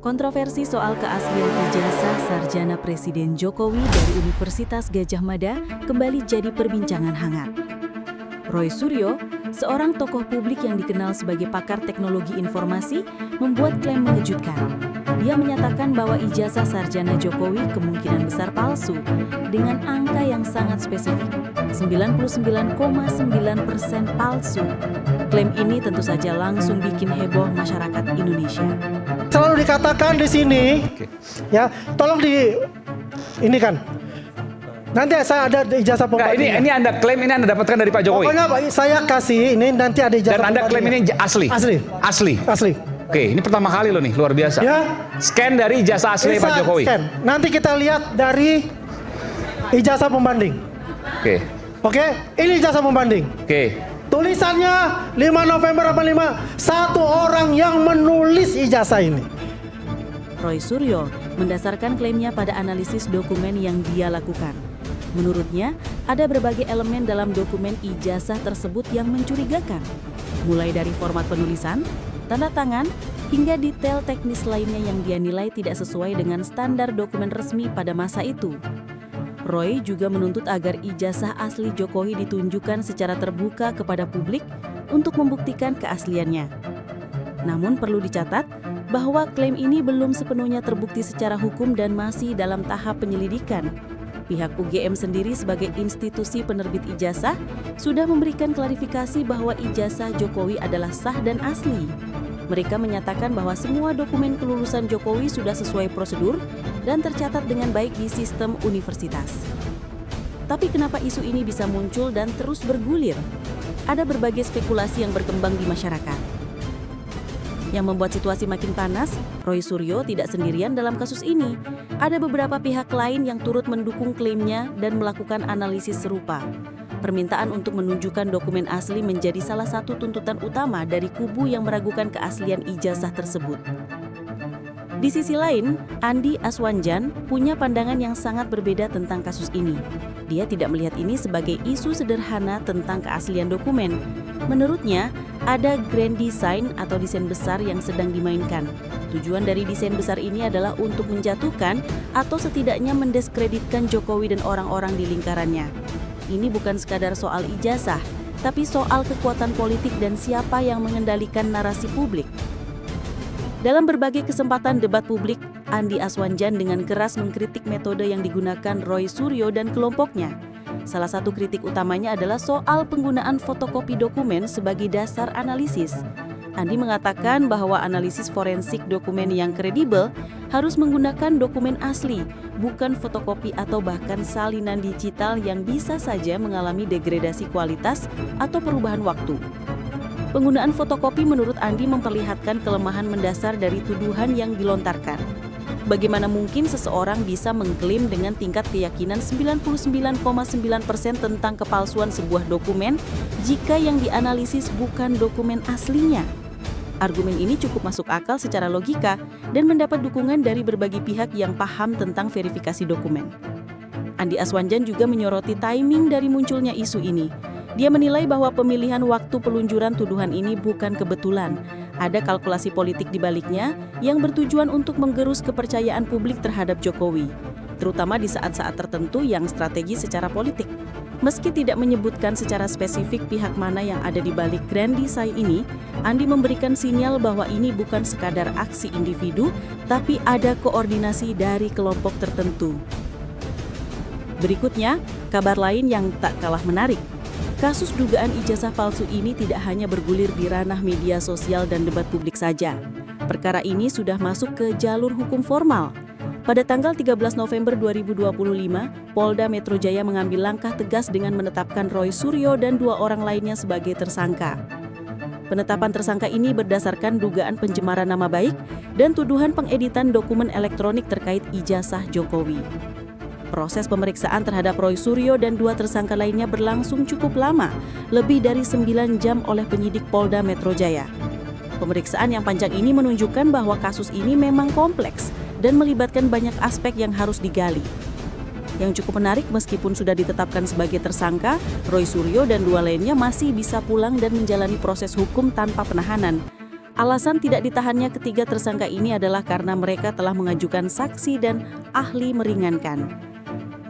Kontroversi soal keaslian ijazah sarjana Presiden Jokowi dari Universitas Gadjah Mada kembali jadi perbincangan hangat. Roy Suryo, seorang tokoh publik yang dikenal sebagai pakar teknologi informasi, membuat klaim mengejutkan. Dia menyatakan bahwa ijazah sarjana Jokowi kemungkinan besar palsu dengan angka yang sangat spesifik, 99,9% palsu. Klaim ini tentu saja langsung bikin heboh masyarakat Indonesia. Selalu dikatakan di sini, ya, tolong ini kan. Nanti saya ada ijazah pembanding. Ini Anda klaim ini Anda dapatkan dari Pak Jokowi. Pokoknya saya kasih ini nanti ada ijazah. Dan Anda klaim ini asli. Asli. Oke, ini pertama kali loh nih, luar biasa. Ya. Scan dari ijazah asli Pak Jokowi. Scan. Nanti kita lihat dari ijazah pembanding. Oke, ini ijazah pembanding. Tulisannya 5 November 85, satu orang yang menulis ijazah ini. Roy Suryo mendasarkan klaimnya pada analisis dokumen yang dia lakukan. Menurutnya, ada berbagai elemen dalam dokumen ijazah tersebut yang mencurigakan. Mulai dari format penulisan, tanda tangan, hingga detail teknis lainnya yang dia nilai tidak sesuai dengan standar dokumen resmi pada masa itu. Roy juga menuntut agar ijazah asli Jokowi ditunjukkan secara terbuka kepada publik untuk membuktikan keasliannya. Namun perlu dicatat bahwa klaim ini belum sepenuhnya terbukti secara hukum dan masih dalam tahap penyelidikan. Pihak UGM sendiri sebagai institusi penerbit ijazah sudah memberikan klarifikasi bahwa ijazah Jokowi adalah sah dan asli. Mereka menyatakan bahwa semua dokumen kelulusan Jokowi sudah sesuai prosedur dan tercatat dengan baik di sistem universitas. Tapi kenapa isu ini bisa muncul dan terus bergulir? Ada berbagai spekulasi yang berkembang di masyarakat. Yang membuat situasi makin panas, Roy Suryo tidak sendirian dalam kasus ini. Ada beberapa pihak lain yang turut mendukung klaimnya dan melakukan analisis serupa. Permintaan untuk menunjukkan dokumen asli menjadi salah satu tuntutan utama dari kubu yang meragukan keaslian ijazah tersebut. Di sisi lain, Andi Aswanjan punya pandangan yang sangat berbeda tentang kasus ini. Dia tidak melihat ini sebagai isu sederhana tentang keaslian dokumen. Menurutnya, ada grand design atau desain besar yang sedang dimainkan. Tujuan dari desain besar ini adalah untuk menjatuhkan atau setidaknya mendiskreditkan Jokowi dan orang-orang di lingkarannya. Ini bukan sekadar soal ijazah, tapi soal kekuatan politik dan siapa yang mengendalikan narasi publik. Dalam berbagai kesempatan debat publik, Andi Aswanjan dengan keras mengkritik metode yang digunakan Roy Suryo dan kelompoknya. Salah satu kritik utamanya adalah soal penggunaan fotokopi dokumen sebagai dasar analisis. Andi mengatakan bahwa analisis forensik dokumen yang kredibel harus menggunakan dokumen asli, bukan fotokopi atau bahkan salinan digital yang bisa saja mengalami degradasi kualitas atau perubahan waktu. Penggunaan fotokopi menurut Andi memperlihatkan kelemahan mendasar dari tuduhan yang dilontarkan. Bagaimana mungkin seseorang bisa mengklaim dengan tingkat keyakinan 99,9% tentang kepalsuan sebuah dokumen jika yang dianalisis bukan dokumen aslinya? Argumen ini cukup masuk akal secara logika dan mendapat dukungan dari berbagai pihak yang paham tentang verifikasi dokumen. Andi Aswanjan juga menyoroti timing dari munculnya isu ini. Dia menilai bahwa pemilihan waktu peluncuran tuduhan ini bukan kebetulan. Ada kalkulasi politik di baliknya yang bertujuan untuk menggerus kepercayaan publik terhadap Jokowi, terutama di saat-saat tertentu yang strategis secara politik. Meski tidak menyebutkan secara spesifik pihak mana yang ada di balik grand design ini, Andi memberikan sinyal bahwa ini bukan sekadar aksi individu, tapi ada koordinasi dari kelompok tertentu. Berikutnya, kabar lain yang tak kalah menarik. Kasus dugaan ijazah palsu ini tidak hanya bergulir di ranah media sosial dan debat publik saja. Perkara ini sudah masuk ke jalur hukum formal. Pada tanggal 13 November 2025, Polda Metro Jaya mengambil langkah tegas dengan menetapkan Roy Suryo dan 2 orang lainnya sebagai tersangka. Penetapan tersangka ini berdasarkan dugaan pencemaran nama baik dan tuduhan pengeditan dokumen elektronik terkait ijazah Jokowi. Proses pemeriksaan terhadap Roy Suryo dan 2 tersangka lainnya berlangsung cukup lama, lebih dari 9 jam oleh penyidik Polda Metro Jaya. Pemeriksaan yang panjang ini menunjukkan bahwa kasus ini memang kompleks dan melibatkan banyak aspek yang harus digali. Yang cukup menarik, meskipun sudah ditetapkan sebagai tersangka, Roy Suryo dan 2 lainnya masih bisa pulang dan menjalani proses hukum tanpa penahanan. Alasan tidak ditahannya ketiga tersangka ini adalah karena mereka telah mengajukan saksi dan ahli meringankan.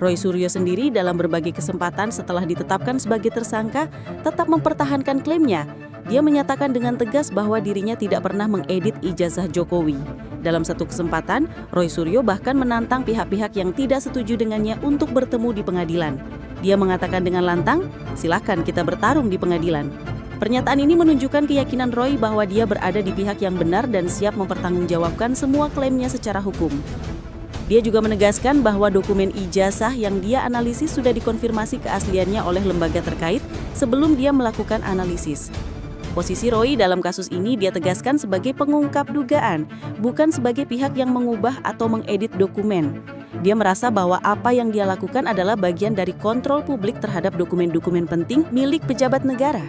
Roy Suryo sendiri dalam berbagai kesempatan setelah ditetapkan sebagai tersangka tetap mempertahankan klaimnya. Dia menyatakan dengan tegas bahwa dirinya tidak pernah mengedit ijazah Jokowi. Dalam satu kesempatan, Roy Suryo bahkan menantang pihak-pihak yang tidak setuju dengannya untuk bertemu di pengadilan. Dia mengatakan dengan lantang, "Silakan kita bertarung di pengadilan." Pernyataan ini menunjukkan keyakinan Roy bahwa dia berada di pihak yang benar dan siap mempertanggungjawabkan semua klaimnya secara hukum. Dia juga menegaskan bahwa dokumen ijazah yang dia analisis sudah dikonfirmasi keasliannya oleh lembaga terkait sebelum dia melakukan analisis. Posisi Roy dalam kasus ini dia tegaskan sebagai pengungkap dugaan, bukan sebagai pihak yang mengubah atau mengedit dokumen. Dia merasa bahwa apa yang dia lakukan adalah bagian dari kontrol publik terhadap dokumen-dokumen penting milik pejabat negara.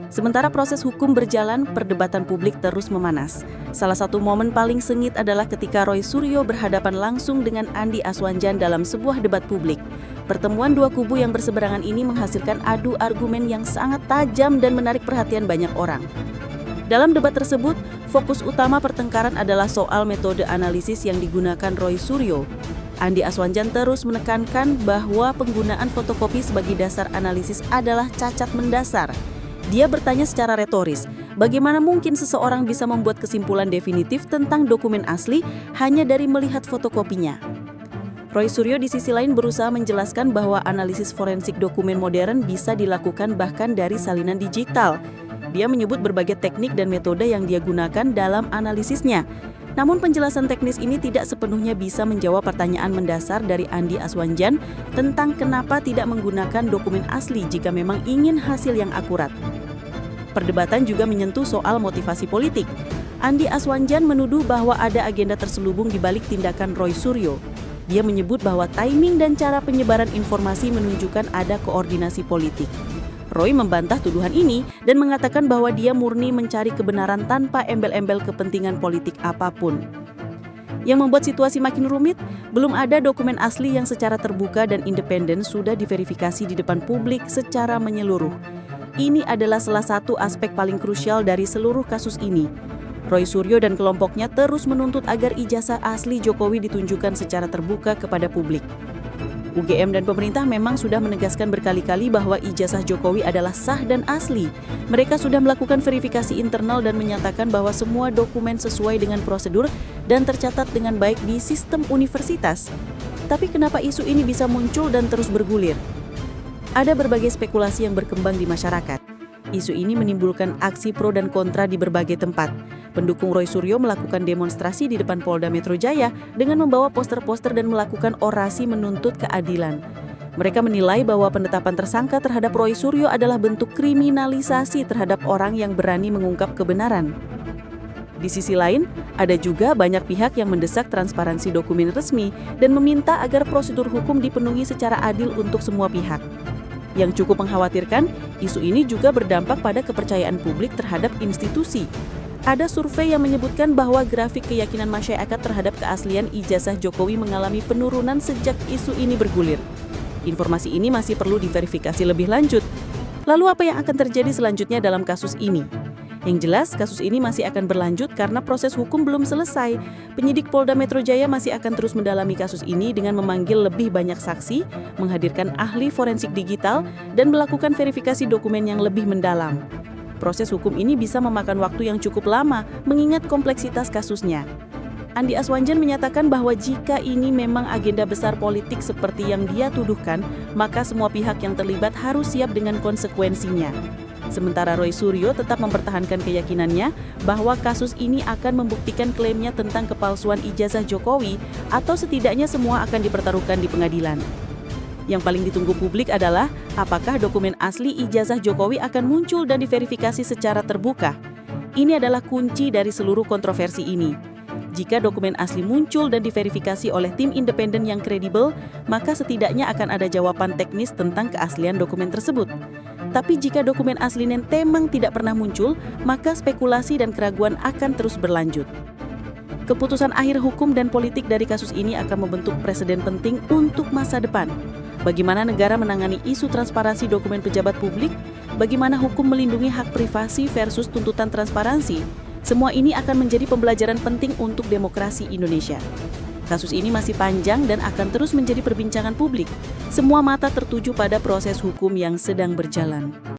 Sementara proses hukum berjalan, perdebatan publik terus memanas. Salah satu momen paling sengit adalah ketika Roy Suryo berhadapan langsung dengan Andi Aswanjan dalam sebuah debat publik. Pertemuan dua kubu yang berseberangan ini menghasilkan adu argumen yang sangat tajam dan menarik perhatian banyak orang. Dalam debat tersebut, fokus utama pertengkaran adalah soal metode analisis yang digunakan Roy Suryo. Andi Aswanjan terus menekankan bahwa penggunaan fotokopi sebagai dasar analisis adalah cacat mendasar. Dia bertanya secara retoris, bagaimana mungkin seseorang bisa membuat kesimpulan definitif tentang dokumen asli hanya dari melihat fotokopinya? Roy Suryo di sisi lain berusaha menjelaskan bahwa analisis forensik dokumen modern bisa dilakukan bahkan dari salinan digital. Dia menyebut berbagai teknik dan metode yang dia gunakan dalam analisisnya. Namun penjelasan teknis ini tidak sepenuhnya bisa menjawab pertanyaan mendasar dari Andi Aswanjan tentang kenapa tidak menggunakan dokumen asli jika memang ingin hasil yang akurat. Perdebatan juga menyentuh soal motivasi politik. Andi Aswanjan menuduh bahwa ada agenda terselubung di balik tindakan Roy Suryo. Dia menyebut bahwa timing dan cara penyebaran informasi menunjukkan ada koordinasi politik. Roy membantah tuduhan ini dan mengatakan bahwa dia murni mencari kebenaran tanpa embel-embel kepentingan politik apapun. Yang membuat situasi makin rumit, belum ada dokumen asli yang secara terbuka dan independen sudah diverifikasi di depan publik secara menyeluruh. Ini adalah salah satu aspek paling krusial dari seluruh kasus ini. Roy Suryo dan kelompoknya terus menuntut agar ijazah asli Jokowi ditunjukkan secara terbuka kepada publik. UGM dan pemerintah memang sudah menegaskan berkali-kali bahwa ijazah Jokowi adalah sah dan asli. Mereka sudah melakukan verifikasi internal dan menyatakan bahwa semua dokumen sesuai dengan prosedur dan tercatat dengan baik di sistem universitas. Tapi kenapa isu ini bisa muncul dan terus bergulir? Ada berbagai spekulasi yang berkembang di masyarakat. Isu ini menimbulkan aksi pro dan kontra di berbagai tempat. Pendukung Roy Suryo melakukan demonstrasi di depan Polda Metro Jaya dengan membawa poster-poster dan melakukan orasi menuntut keadilan. Mereka menilai bahwa penetapan tersangka terhadap Roy Suryo adalah bentuk kriminalisasi terhadap orang yang berani mengungkap kebenaran. Di sisi lain, ada juga banyak pihak yang mendesak transparansi dokumen resmi dan meminta agar prosedur hukum dipenuhi secara adil untuk semua pihak. Yang cukup mengkhawatirkan, isu ini juga berdampak pada kepercayaan publik terhadap institusi. Ada survei yang menyebutkan bahwa grafik keyakinan masyarakat terhadap keaslian ijazah Jokowi mengalami penurunan sejak isu ini bergulir. Informasi ini masih perlu diverifikasi lebih lanjut. Lalu apa yang akan terjadi selanjutnya dalam kasus ini? Yang jelas, kasus ini masih akan berlanjut karena proses hukum belum selesai. Penyidik Polda Metro Jaya masih akan terus mendalami kasus ini dengan memanggil lebih banyak saksi, menghadirkan ahli forensik digital, dan melakukan verifikasi dokumen yang lebih mendalam. Proses hukum ini bisa memakan waktu yang cukup lama, mengingat kompleksitas kasusnya. Andi Aswanjan menyatakan bahwa jika ini memang agenda besar politik seperti yang dia tuduhkan, maka semua pihak yang terlibat harus siap dengan konsekuensinya. Sementara Roy Suryo tetap mempertahankan keyakinannya bahwa kasus ini akan membuktikan klaimnya tentang kepalsuan ijazah Jokowi, atau setidaknya semua akan dipertaruhkan di pengadilan. Yang paling ditunggu publik adalah apakah dokumen asli ijazah Jokowi akan muncul dan diverifikasi secara terbuka. Ini adalah kunci dari seluruh kontroversi ini. Jika dokumen asli muncul dan diverifikasi oleh tim independen yang kredibel, maka setidaknya akan ada jawaban teknis tentang keaslian dokumen tersebut. Tapi jika dokumen asli memang tidak pernah muncul, maka spekulasi dan keraguan akan terus berlanjut. Keputusan akhir hukum dan politik dari kasus ini akan membentuk presiden penting untuk masa depan. Bagaimana negara menangani isu transparansi dokumen pejabat publik? Bagaimana hukum melindungi hak privasi versus tuntutan transparansi? Semua ini akan menjadi pembelajaran penting untuk demokrasi Indonesia. Kasus ini masih panjang dan akan terus menjadi perbincangan publik. Semua mata tertuju pada proses hukum yang sedang berjalan.